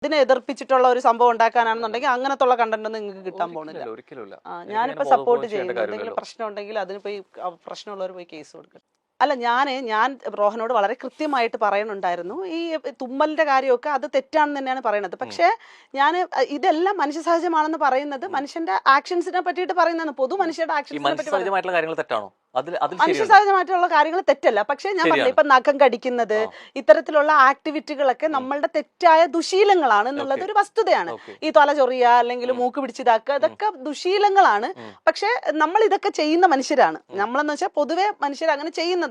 ഇതിനെ എതിർപ്പിച്ചിട്ടുള്ള ഒരു സംഭവം ഉണ്ടാക്കാനാണെന്നുണ്ടെങ്കിൽ അങ്ങനത്തുള്ള കണ്ടന്റ് ഒന്നും നിങ്ങൾക്ക് കിട്ടാൻ പോകുന്നില്ല. ഞാനിപ്പോ സപ്പോർട്ട് ചെയ്യുന്നു. എന്തെങ്കിലും പ്രശ്നം ഉണ്ടെങ്കിൽ അതിന് പോയി പ്രശ്നമുള്ളവർ പോയി കേസ് കൊടുക്കണം. അല്ല, ഞാൻ റോഹനോട് വളരെ കൃത്യമായിട്ട് പറയുന്നുണ്ടായിരുന്നു, ഈ തുമ്മലിന്റെ കാര്യമൊക്കെ അത് തെറ്റാണെന്ന് തന്നെയാണ് പറയുന്നത്. പക്ഷേ ഞാൻ ഇതെല്ലാം മനുഷ്യ സഹജമാണെന്ന് പറയുന്നത് മനുഷ്യന്റെ ആക്ഷൻസിനെ പറ്റിയിട്ട് പറയുന്നതാണ്. പൊതു മനുഷ്യരുടെ ആക്ഷൻസിനെ പറ്റി മനുഷ്യ സഹജമായിട്ടുള്ള കാര്യങ്ങൾ തെറ്റല്ല. പക്ഷെ ഞാൻ പറഞ്ഞില്ല, ഇപ്പൊ നഖം കടിക്കുന്നത്, ഇത്തരത്തിലുള്ള ആക്ടിവിറ്റികളൊക്കെ നമ്മളുടെ തെറ്റായ ദുശീലങ്ങളാണ് എന്നുള്ളത് ഒരു വസ്തുതയാണ്. ഈ തല ചൊറിയ അല്ലെങ്കിൽ മൂക്ക് പിടിച്ചിതാക്കുക, ഇതൊക്കെ ദുശീലങ്ങളാണ്. പക്ഷെ നമ്മൾ ഇതൊക്കെ ചെയ്യുന്ന മനുഷ്യരാണ്. നമ്മളെന്ന് വെച്ചാൽ പൊതുവെ മനുഷ്യർ അങ്ങനെ ചെയ്യുന്നതാണ്.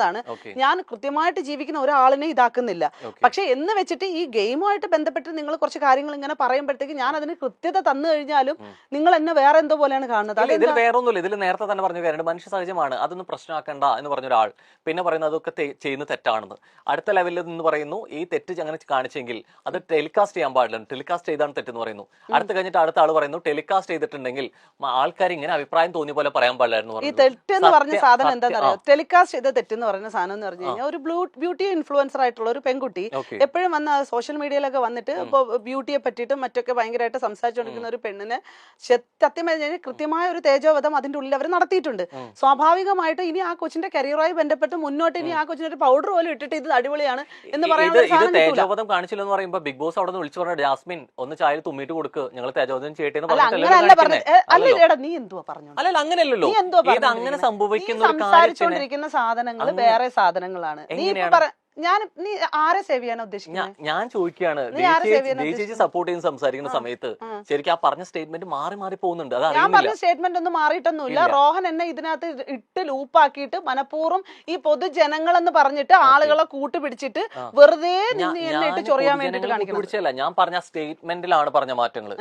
ഞാൻ കൃത്യമായിട്ട് ജീവിക്കുന്ന ഒരാളിനെ ഇതാക്കുന്നില്ല. പക്ഷെ എന്ന് വെച്ചിട്ട് ഈ ഗെയിമുമായിട്ട് ബന്ധപ്പെട്ട് നിങ്ങൾ കുറച്ച് കാര്യങ്ങൾ ഇങ്ങനെ പറയുമ്പോഴത്തേക്ക് ഞാൻ അതിന് കൃത്യത തന്നു കഴിഞ്ഞാലും നിങ്ങൾ എന്നെ വേറെ എന്തോ പോലെയാണ് കാണുന്നത്. ഇതിൽ വേറെ ഒന്നുമില്ല. ഇതിൽ നേരത്തെ തന്നെ പറഞ്ഞു കാര്യമുണ്ട്, മനുഷ്യ സഹജമാണ്, അതൊന്നും പ്രശ്നമാക്കണ്ട എന്ന് പറഞ്ഞ ഒരാൾ പിന്നെ പറയുന്നത് അതൊക്കെ ചെയ്യുന്നത് തെറ്റാണെന്ന്. അടുത്ത ലെവലിൽ നിന്ന് പറയുന്നു ഈ തെറ്റ് അങ്ങനെ കാണിച്ചെങ്കിൽ അത് ടെലികാസ്റ്റ് ചെയ്യാൻ പാടില്ല, ടെലികാസ്റ്റ് ചെയ്താണ് തെറ്റെന്ന് പറയുന്നു. അടുത്ത് കഴിഞ്ഞിട്ട് അടുത്ത ആൾ പറയുന്നു ടെലികാസ്റ്റ് ചെയ്തിട്ടുണ്ടെങ്കിൽ ആൾക്കാർ ഇങ്ങനെ അഭിപ്രായം തോന്നിയ പോലെ പറയാൻ പാടില്ലായിരുന്നു. ഈ തെറ്റെന്ന് പറഞ്ഞ സാധനം എന്താണെന്ന് അറിയാം? ടെലികാസ്റ്റ് ചെയ്ത തെറ്റെന്ന് പറയുന്ന സാധനം എന്ന് പറഞ്ഞു കഴിഞ്ഞാൽ, ഒരു ബ്യൂട്ടി ഇൻഫ്ലുവൻസർ ആയിട്ടുള്ള ഒരു പെൺകുട്ടി എപ്പോഴും വന്ന് സോഷ്യൽ മീഡിയയിലൊക്കെ വന്നിട്ട് ഇപ്പൊ ബ്യൂട്ടിയെ പറ്റിയിട്ടും മറ്റൊക്കെ ഭയങ്കരമായിട്ട് സംസാരിച്ചുകൊണ്ടിരിക്കുന്ന ഒരു പെണ്ണിന് സത്യം പറഞ്ഞാൽ കൃത്യമായ ഒരു തേജോവധം അതിന്റെ ഉള്ളിൽ അവർ നടത്തിയിട്ടുണ്ട്. സ്വാഭാവികമായിട്ട് ഇനി ആ കൊച്ചിന്റെ കരിയറുമായി ബന്ധപ്പെട്ട് മുന്നോട്ട് ഇനി ആ കൊച്ചിന് ഒരു പൗഡർ പോലും ഇട്ടിട്ട് ഇത് അടിപൊളിയാണ് എന്ന് പറയാൻ തേജോവധം കാണിച്ചില്ലെന്ന് പറയുമ്പോൾ ബിഗ് ബോസ് അവിടെ നിന്ന് വിളിച്ചു പറഞ്ഞ ജാസ്മിൻ ഒന്ന് ചായ തുമ്മിട്ട് കൊടുക്ക്, ഞങ്ങൾ തേജോവധം ചെയ്യട്ടെ. നീ എന്തുവാ പറഞ്ഞു? അല്ല അങ്ങനെയല്ലോ, അങ്ങനെ സംഭവിക്കുന്ന സംസാരിച്ചുകൊണ്ടിരിക്കുന്ന സാധനങ്ങൾ വേറെ സാധനങ്ങളാണ്. നീ ആരെ സേവ് ചെയ്യാൻ ഉദ്ദേശിക്കുന്നത്? ഞാൻ ചോദിക്കുകയാണ്, സപ്പോർട്ട് ചെയ്യുന്ന സംസാരിക്കുന്ന സമയത്ത് ശരിക്കും ആ പറഞ്ഞ സ്റ്റേറ്റ്മെന്റ് മാറി പോകുന്നുണ്ട്. ഞാൻ പറഞ്ഞ സ്റ്റേറ്റ്മെന്റ് ഒന്നും മാറിയിട്ടൊന്നുമില്ല. റോഹൻ എന്നെ ഇതിനകത്ത് ഇട്ട് ലൂപ്പാക്കിയിട്ട് മനഃപൂർവ്വം ഈ പൊതുജനങ്ങളെന്ന് പറഞ്ഞിട്ട് ആളുകളെ കൂട്ടുപിടിച്ചിട്ട് വെറുതെ ഇട്ട് ചൊറിയാൻ വേണ്ടിട്ട് കാണിക്കണം. ഞാൻ പറഞ്ഞ സ്റ്റേറ്റ്മെന്റിലാണ് പറഞ്ഞ മാറ്റങ്ങൾ.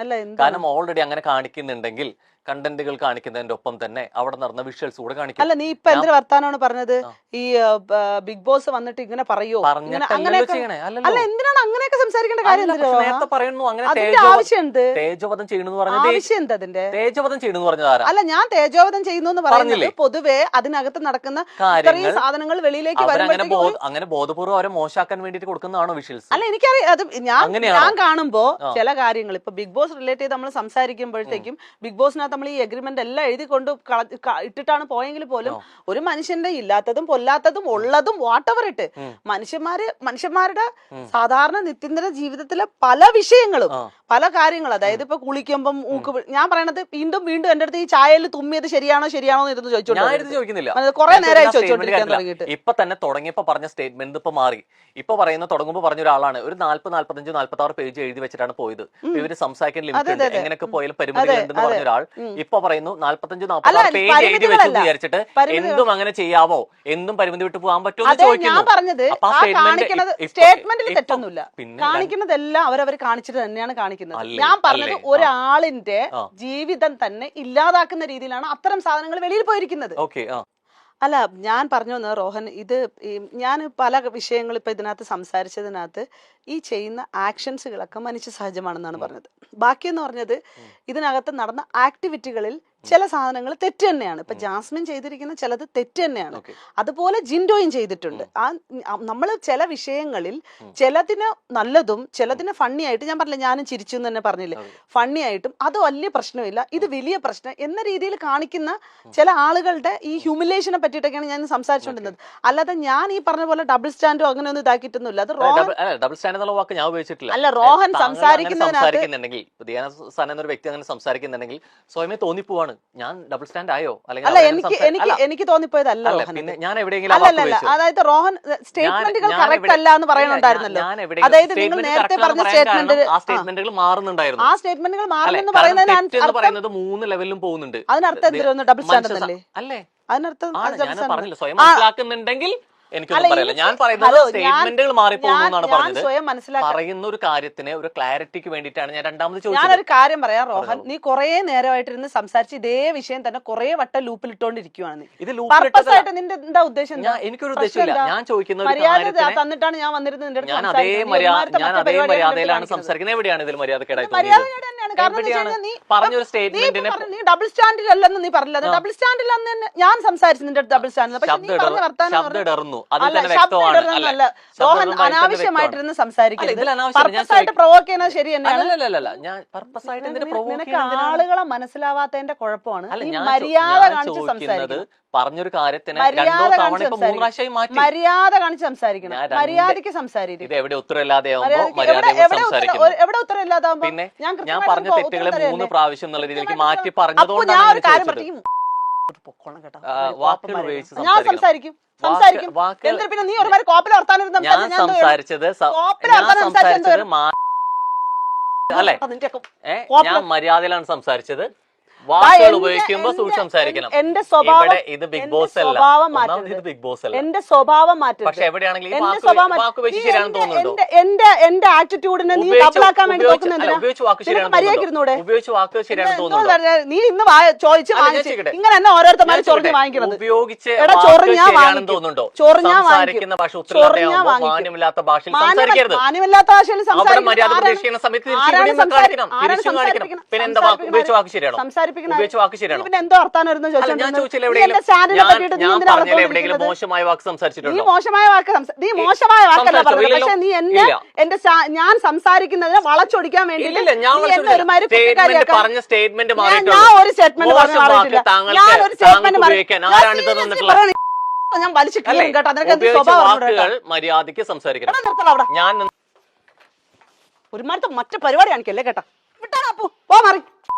കാരണം ഓൾറെഡി അങ്ങനെ കാണിക്കുന്നുണ്ടെങ്കിൽ കണ്ടന്റുകൾ കാണിക്കുന്നതിന്റെ ഒപ്പം തന്നെ അവിടെ നടന്ന വിഷ്വൽസ് കൂടെ കാണിക്കും. അല്ല, നീ ഇപ്പൊ എന്തൊരു വർത്താനമാണ് പറഞ്ഞത്? ഈ ബിഗ് ബോസ് വന്നിട്ട് ഇങ്ങനെ പറയോ? അല്ല, എന്തിനാണ് അങ്ങനെയൊക്കെ സംസാരിക്കേണ്ട കാര്യം? ആവശ്യമുണ്ട് തേജോവധം ചെയ്യണമെന്ന് പറഞ്ഞത് ആവശ്യം എന്താ അതിന്റെ? തേജോവധം ചെയ്യണമെന്ന് പറഞ്ഞത് അല്ല, ഞാൻ തേജോവധം ചെയ്യുന്നു എന്ന് പറയുന്നത് പൊതുവെ അതിനകത്ത് നടക്കുന്ന ഇത്രയും സാധനങ്ങൾ വെളിയിലേക്ക് അങ്ങനെ ബോധപൂർവ്വം അവരെ മോശമാക്കാൻ വേണ്ടിട്ട് കൊടുക്കുന്നതാണോ വിഷ്വൽസ്? അല്ല, എനിക്കറിയാം. അത് ഞാൻ കാണുമ്പോ ചില കാര്യങ്ങൾ ഇപ്പൊ ബിഗ് ബോസ് റിലേറ്റ് ചെയ്ത് നമ്മൾ സംസാരിക്കുമ്പോഴത്തേക്കും ബിഗ് ബോസിനകത്ത് നമ്മൾ ഈ എഗ്രിമെന്റ് എല്ലാം എഴുതി കൊണ്ട് ഇട്ടിട്ടാണ് പോയെങ്കിൽ പോലും ഒരു മനുഷ്യന്റെ ഇല്ലാത്തതും പൊല്ലാത്തതും ഉള്ളതും വാട്ടവർ ഇട്ട് മനുഷ്യന്മാരുടെ സാധാരണ നിത്യന്തര ജീവിതത്തിലെ പല വിഷയങ്ങളും പല കാര്യങ്ങളും, അതായത് ഇപ്പൊ കുളിക്കുമ്പം ഞാൻ പറയണത് വീണ്ടും എന്റെ അടുത്ത് ഈ ചായയിൽ തുമ്മിയത് ശരിയാണോ എന്ന് ഇരുന്ന് ചോദിച്ചോണ്ടിരിക്കുന്നില്ല. കുറെ നേരമായി ചോദിച്ചോണ്ടിരിക്കാൻ തുടങ്ങിയിട്ട്. ഇപ്പൊ തന്നെ തുടങ്ങിയപ്പോ പറഞ്ഞ സ്റ്റേറ്റ്മെന്റ് ഇപ്പൊ മാറി. ഇപ്പൊ പറയുന്ന തുടങ്ങുമ്പോ പറഞ്ഞ ഒരാളാണ് ഒരു 45, 46 പേജ് എഴുതി വെച്ചിട്ടാണ് പോയത്. ഇവര് സംസാരിക്കാൻ ലിമിറ്റ് ഉണ്ട്, എങ്ങനെയൊക്കെ പോയാലും പരിമിതികളുണ്ടെന്ന് പറഞ്ഞ ഒരാൾ ഇപ്പൊ പറയുന്നു 45, 46 പേജ് എഴുതി വെച്ച് വിചാരിച്ചിട്ട് എന്തും അങ്ങനെ ചെയ്യാവോ, എന്തും പരിമിതി വിട്ട് പോകാൻ പറ്റുമോ എന്ന് ചോദിക്കുന്നു. സ്റ്റേറ്റ്മെന്റിൽ തെറ്റൊന്നുമില്ല, കാണിക്കുന്നതെല്ലാം അവരവർ കാണിച്ചിട്ട് തന്നെയാണ് കാണിക്കുന്നത്. ഞാൻ പറഞ്ഞത് ഒരാളിന്റെ ജീവിതം തന്നെ ഇല്ലാതാക്കുന്ന രീതിയിലാണ് അത്തരം സാധനങ്ങൾ വെളിയിൽ പോയിരിക്കുന്നത്. അല്ല, ഞാൻ പറഞ്ഞു വന്നത് റോഹൻ, ഇത് ഞാൻ പല വിഷയങ്ങൾ ഇപ്പൊ ഇതിനകത്ത് സംസാരിച്ചതിനകത്ത് ഈ ചെയ്യുന്ന ആക്ഷൻസുകളൊക്കെ മനുഷ്യ സഹജമാണെന്നാണ് പറഞ്ഞത്. ബാക്കിയെന്ന് പറഞ്ഞത് ഇതിനകത്ത് നടന്ന ആക്ടിവിറ്റികളിൽ ചില സാധനങ്ങൾ തെറ്റ് തന്നെയാണ്. ഇപ്പൊ ജാസ്മിൻ ചെയ്തിരിക്കുന്ന ചിലത് തെറ്റ് തന്നെയാണ്. അതുപോലെ ജിൻഡോയും ചെയ്തിട്ടുണ്ട്. നമ്മൾ ചില വിഷയങ്ങളിൽ ചിലതിന് നല്ലതും ചിലതിന് ഫണ്ണി ആയിട്ട്, ഞാൻ പറഞ്ഞില്ല ഞാനും ചിരിച്ചു എന്ന് തന്നെ പറഞ്ഞില്ലേ, ഫണ്ണി ആയിട്ടും അത് വലിയ പ്രശ്നമില്ല, ഇത് വലിയ പ്രശ്നം എന്ന രീതിയിൽ കാണിക്കുന്ന ചില ആളുകളുടെ ഈ ഹ്യൂമിലേഷനെ പറ്റിയിട്ടൊക്കെയാണ് ഞാൻ സംസാരിച്ചുകൊണ്ടിരുന്നത്. അല്ലാതെ ഞാൻ ഈ പറഞ്ഞ പോലെ ഡബിൾ സ്റ്റാൻഡോ അങ്ങനെ ഒന്നും ഇതാക്കിയിട്ടൊന്നുമില്ല. അത് ഡബിൾ സ്റ്റാൻഡ് എന്നുള്ള വാക്ക് ഞാൻ ഉപയോഗിച്ചിട്ടില്ല. അല്ല, റോഹൻ സംസാരിക്കുന്നുണ്ടെങ്കിൽ വ്യക്തി അങ്ങനെ സംസാരിക്കുന്നുണ്ടെങ്കിൽ സ്വയമേ തോന്നിപ്പോവാണ് ഞാൻ ഡബിൾ സ്റ്റാൻഡ് ആയോ, എനിക്ക് തോന്നിപ്പോയതല്ല. പിന്നെ ഞാൻ എവിടെയെങ്കിലും അതായത് റോഹൻ സ്റ്റേറ്റ്മെന്റുകൾ കറക്റ്റ് അല്ല എന്ന് പറയുന്നുണ്ടായിരുന്നല്ലോ. അതായത് നിങ്ങൾ നേരത്തെ പറഞ്ഞ സ്റ്റേറ്റ്മെന്റുകൾ മാറുന്നുണ്ടായിരുന്നു. ആ സ്റ്റേറ്റ്മെന്റുകൾ മാറുന്നെന്ന് പറയുന്നത് 3 ലെവലിലും പോകുന്നുണ്ട്. അതിനർത്ഥം എന്തിനാണ് ഡബിൾ സ്റ്റാൻഡ് അല്ലേ? അതിനർത്ഥം പറഞ്ഞില്ല, സ്വയം മനസ്സിലാക്കുന്നുണ്ടെങ്കിൽ എനിക്കൊന്നും പറയില്ല. ഞാൻ പറയുന്നത് സ്റ്റേറ്റ്മെന്റുകൾ മാറിപ്പോകുന്നതാണ് പറഞ്ഞത്. പറയുന്ന ഒരു കാര്യത്തിന് ഒരു ക്ലാരിറ്റിക്ക് വേണ്ടിയിട്ടാണ് ഞാൻ രണ്ടാമത് ചോദിച്ചത്. ഞാനൊരു കാര്യം പറയാം റോഹൻ, നീ കുറെ നേരമായിട്ടിരുന്ന് സംസാരിച്ച് ഇതേ വിഷയം തന്നെ കുറെ വട്ടം ലൂപ്പിൽ ഇട്ടോണ്ടിരിക്കുവാണ്. ഇത് നിന്റെ എന്താ ഉദ്ദേശം? എനിക്കൊരു ഉദ്ദേശമില്ല. ഞാൻ ചോദിക്കുന്ന മര്യാദ തന്നിട്ടാണ് ഞാൻ വന്നിരുന്നത്. ഞാൻ അതേ മര്യാദയിലാണ് സംസാരിക്കുന്നത്. എവിടെയാണ് ഇതിൽ മര്യാദ കേടായി? ശരിയാണ്. കാരണം എന്ന് വെച്ച് കഴിഞ്ഞാൽ നീ പറഞ്ഞൊരു നീ സ്റ്റേറ്റ്മെന്റിനെ നീ ഡബിൾ സ്റ്റാൻഡിൽ അല്ലെന്ന് നീ പറഞ്ഞില്ല. ഡബിൾ സ്റ്റാൻഡിൽ അന്ന് തന്നെ ഞാൻ സംസാരിച്ചു നിന്റെ ഡബിൾ സ്റ്റാൻഡിൽ. പക്ഷെ നീ പറഞ്ഞ വർത്താനം ശബ്ദം ഇടർന്നു. അതിൽ അല്ല, തന്നെ ശബ്ദം വ്യക്തമാണ്. ഇടർന്നല്ല. റോഹൻ അനാവശ്യമായിട്ടിരുന്ന് സംസാരിക്കരുത്. ഇതിൽ അനാവശ്യം ഞാൻ പർപ്പസായിട്ട് പ്രൊവോക്ക് ചെയ്യുന്നത് ശരി തന്നെയാണ്. അല്ലല്ല ഞാൻ പർപ്പസ് ആയിട്ട് എന്തിനു പ്രൊവോക്ക് നിനക്ക് ആളുകളെ മനസ്സിലാവാത്തതിന്റെ കുഴപ്പമാണ്. അല്ല നീ ഞാൻ മര്യാദ ഞാൻ കാണിച്ച് ചോദിക്കുന്നത് സംസാരിക്കണം. പറഞ്ഞൊരു കാര്യത്തിന് മര്യാദ രണ്ടോ തവണ കാണിച്ച് ഇപ്പൊ 3 പ്രാവശ്യമായി സംസാരിക്കണം. മാറ്റി. മര്യാദ കാണിച്ച് സംസാരിക്കണം. ഞാൻ രണ്ട് മര്യാദയ്ക്ക് സംസാരിക്കും. ഇത് എവിടെ ഉത്തരവില്ലാതെ ആവുമ്പോ മര്യാദ സംസാരിക്കുന്നു. എവിടെ ഉത്തരം ഇല്ലാതാവുമ്പോ പിന്നെ ഞാൻ കൃത്യമായിട്ട് പറഞ്ഞ ഉത്തരം തെറ്റുകളെ തരികയല്ലേ? 3 പ്രാവശ്യം എന്നുള്ള രീതിയിലേക്ക് മാറ്റി അപ്പൊ ഞാൻ പറഞ്ഞതുകൊണ്ടാണ് ഒരു കാര്യം ചോദിച്ചത്. പറയും. പൊക്കോളം കേട്ടോ. വാക്കുകൾ ഉപയോഗിച്ച് ഞാൻ സംസാരിക്കും. സംസാരിക്കും. വാക്കുകൾ എന്തിന് പിന്നെ നീ ഒരുമാതിരി കോപ്പിൽ വർത്താനം ഞാൻ സംസാരിച്ചത് അല്ലെ ഞാൻ മര്യാദയിലാണ് സംസാരിച്ചത്. വാക്കുകൾ ഉപയോഗിക്കുമ്പോ സൂക്ഷിച്ച് സംസാരിക്കണം. എന്റെ സ്വഭാവം ഇവിടെ ഇത് ബിഗ് ബോസ് അല്ല. സ്വഭാവം ഒന്നാമത് മാറ്റരുത്. ഇത് ബിഗ് ബോസ് അല്ല. എന്റെ സ്വഭാവം മാറ്റരുത്. പക്ഷെ എവിടെയാണെങ്കിലും ഈ എന്റെ സ്വഭാവം വാക്ക് ഉപയോഗിച്ച് ശരിയാണെന്ന് തോന്നുന്നുണ്ടോ? എന്റെ ആറ്റിറ്റ്യൂഡിനെ നീ ഡബിളാക്കാൻ വേണ്ടി നോക്കുന്നെന്തിനാ? ഉപയോഗിച്ച് വാക്ക് ശരിയാണെന്ന് മര്യാദയ്ക്ക് ഇരുന്നൂടെ? ഉപയോഗിച്ച് വാക്ക് ശരിയാണെന്ന് തോന്നുന്നുണ്ടോ? നീ ഇന്ന് ചോദിച്ച് വാങ്ങിച്ച് ചോദിക്കട്ടെ. ഇങ്ങനെ തന്നെ ഓരോരുത്തന്മാര് ചൊറിഞ്ഞ് വാങ്ങിക്കുന്നത്. ഉപയോഗിച്ച് എടാ, വാക്ക് ചൊറിഞ്ഞാ ശരിയാണെന്ന് വാങ്ങിക്കും. തോന്നുന്നുണ്ടോ? ചൊറിഞ്ഞാ സംസാരിക്കുന്ന ഭാഷ ഉത്തരവാദിയാവുമ്പോ മാന്യമില്ലാത്ത ഭാഷയിൽ സംസാരിക്കരുത്. മാന്യമില്ലാത്ത ഭാഷയിൽ അവിടെ മര്യാദ പ്രതീക്ഷിക്കുന്ന സമയത്ത് തിരിച്ചു കാണിക്കണം. തിരിച്ചു കാണിക്കണം. പിന്നെ എന്താ ഉപയോഗിച്ച് വാക്ക് ശരിയാണോ? ഉപയോഗിച്ച് വാക്ക് ശരിയാണോ? പിന്നെ എന്തോ വർത്താനം ഞാൻ ചോദിച്ചില്ല എവിടെയെങ്കിലും ഞാൻ പറഞ്ഞാൽ എവിടെയെങ്കിലും മോശമായ വാക്ക് നീ സംസാരിച്ചിട്ടുണ്ടോ? മോശമായ വാക്ക് നീ മോശമായ വാക്കല്ല പറഞ്ഞത്. പക്ഷെ നീ എന്നെ ഞാൻ സംസാരിക്കുന്നതിനെ വളച്ചൊടിക്കാൻ വേണ്ടി ഇല്ലില്ല, ഞാൻ സ്റ്റേറ്റ്മെന്റ് പറഞ്ഞ സ്റ്റേറ്റ്മെന്റ് ഞാൻ ഒരു സ്റ്റേറ്റ്മെന്റ് മാറിയിട്ടില്ല. ഞാൻ ഒരു സ്റ്റേറ്റ്മെന്റ് ഞാൻ വലിച്ചു കീറും കേട്ടോ. അതിനൊക്കെ എന്ത് സ്വഭാവം വാക്കുകൾ മര്യാദയ്ക്ക് സംസാരിക്കണം. ഞാൻ ഒരുമാരത്തെ മറ്റു പരിപാടി കാണിക്കല്ലേ കേട്ടോ. വിട്ടാ പോ മാറി.